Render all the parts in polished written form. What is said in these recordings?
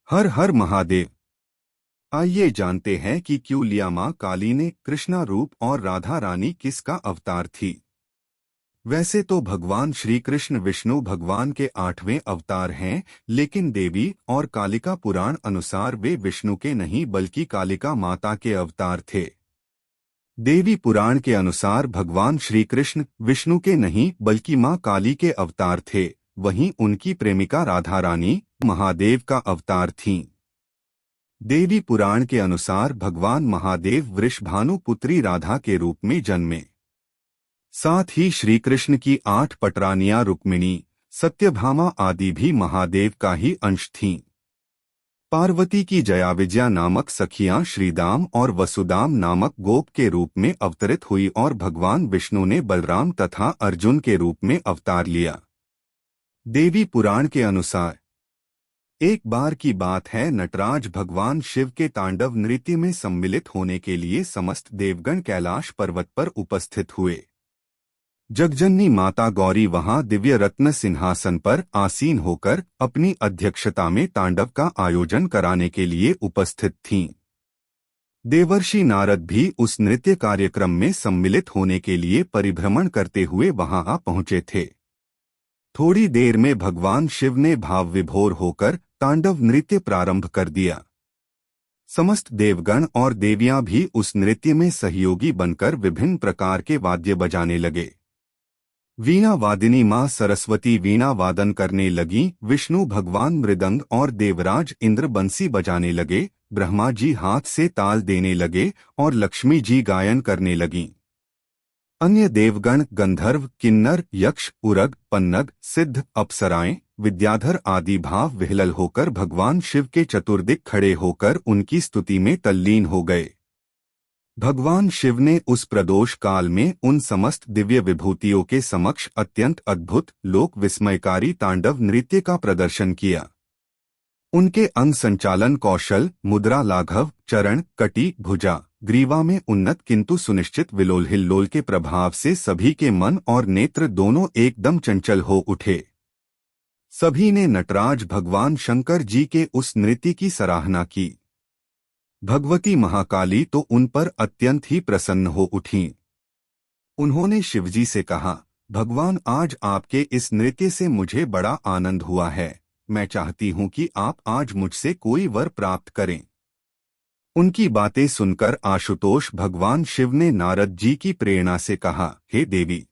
हर हर महादेव। आइए जानते हैं कि क्यों लिया मां काली ने कृष्णा रूप और राधा रानी किसका अवतार थी। वैसे तो भगवान श्री कृष्ण विष्णु भगवान के 8वें अवतार हैं, लेकिन देवी और कालिका पुराण अनुसार वे विष्णु के नहीं बल्कि कालिका माता के अवतार थे। देवी पुराण के अनुसार भगवान श्री कृष्ण विष्णु के नहीं बल्कि मां काली के अवतार थे, वहीं उनकी प्रेमिका राधा रानी महादेव का अवतार थीं। देवी पुराण के अनुसार भगवान महादेव वृषभानु पुत्री राधा के रूप में जन्मे। साथ ही श्री कृष्ण की 8 पटरानियां रुक्मिणी, सत्यभामा आदि भी महादेव का ही अंश थीं। पार्वती की जयाविजया नामक सखियां श्रीदाम और वसुदाम नामक गोप के रूप में अवतरित हुई और भगवान विष्णु ने बलराम तथा अर्जुन के रूप में अवतार लिया। देवी पुराण के अनुसार एक बार की बात है, नटराज भगवान शिव के तांडव नृत्य में सम्मिलित होने के लिए समस्त देवगण कैलाश पर्वत पर उपस्थित हुए। जगजननी माता गौरी वहां दिव्य रत्न सिंहासन पर आसीन होकर अपनी अध्यक्षता में तांडव का आयोजन कराने के लिए उपस्थित थीं। देवर्षि नारद भी उस नृत्य कार्यक्रम में सम्मिलित होने के लिए परिभ्रमण करते हुए वहां आ पहुंचे थे। थोड़ी देर में भगवान शिव ने भाव विभोर होकर तांडव नृत्य प्रारंभ कर दिया। समस्त देवगण और देवियां भी उस नृत्य में सहयोगी बनकर विभिन्न प्रकार के वाद्य बजाने लगे। वीणा वादिनी मां सरस्वती वीणा वादन करने लगीं, विष्णु भगवान मृदंग और देवराज इंद्र बंसी बजाने लगे, ब्रह्मा जी हाथ से ताल देने लगे और लक्ष्मी जी गायन करने लगीं। अन्य देवगण गंधर्व, किन्नर, यक्ष, उरग, पन्नग, सिद्ध, अप्सराएं, विद्याधर आदि भाव विह्वल होकर भगवान शिव के चतुर्दिक खड़े होकर उनकी स्तुति में तल्लीन हो गए। भगवान शिव ने उस प्रदोष काल में उन समस्त दिव्य विभूतियों के समक्ष अत्यंत अद्भुत लोक विस्मयकारी तांडव नृत्य का प्रदर्शन किया। उनके अंग संचालन कौशल, मुद्रा लाघव, चरण, कटी, भुजा, ग्रीवा में उन्नत किंतु सुनिश्चित विलोल हिल्लोल के प्रभाव से सभी के मन और नेत्र दोनों एकदम चंचल हो उठे। सभी ने नटराज भगवान शंकर जी के उस नृत्य की सराहना की। भगवती महाकाली तो उन पर अत्यंत ही प्रसन्न हो उठीं। उन्होंने शिवजी से कहा, भगवान आज आपके इस नृत्य से मुझे बड़ा आनंद हुआ है। मैं चाहती हूं कि आप आज मुझसे कोई वर प्राप्त करें। उनकी बातें सुनकर आशुतोष भगवान शिव ने नारद जी की प्रेरणा से कहा, हे देवी,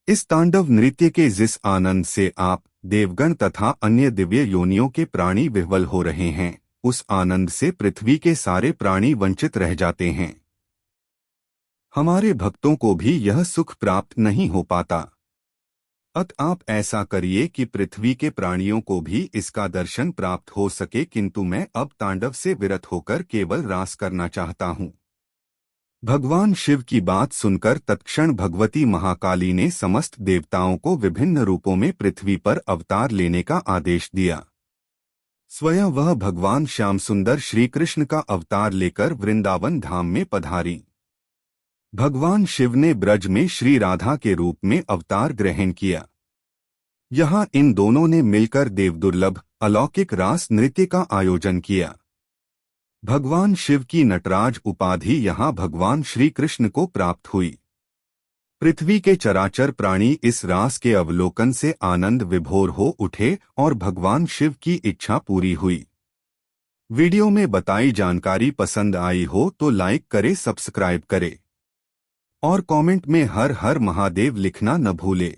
इस तांडव नृत्य के जिस आनंद से आप देवगण तथा अन्य दिव्य योनियों के प्राणी विह्वल हो रहे हैं, उस आनंद से पृथ्वी के सारे प्राणी वंचित रह जाते हैं। हमारे भक्तों को भी यह सुख प्राप्त नहीं हो पाता। आप ऐसा करिए कि पृथ्वी के प्राणियों को भी इसका दर्शन प्राप्त हो सके, किंतु मैं अब तांडव से विरत होकर केवल रास करना चाहता हूँ। भगवान शिव की बात सुनकर तत्क्षण भगवती महाकाली ने समस्त देवताओं को विभिन्न रूपों में पृथ्वी पर अवतार लेने का आदेश दिया। स्वयं वह भगवान श्याम सुंदर श्री कृष्ण का अवतार लेकर वृंदावन धाम में पधारी। भगवान शिव ने ब्रज में श्री राधा के रूप में अवतार ग्रहण किया। यहाँ इन दोनों ने मिलकर देवदुर्लभ अलौकिक रास नृत्य का आयोजन किया। भगवान शिव की नटराज उपाधि यहाँ भगवान श्री कृष्ण को प्राप्त हुई। पृथ्वी के चराचर प्राणी इस रास के अवलोकन से आनंद विभोर हो उठे और भगवान शिव की इच्छा पूरी हुई। वीडियो में बताई जानकारी पसंद आई हो तो लाइक करे, सब्सक्राइब करे और कमेंट में हर हर महादेव लिखना न भूले।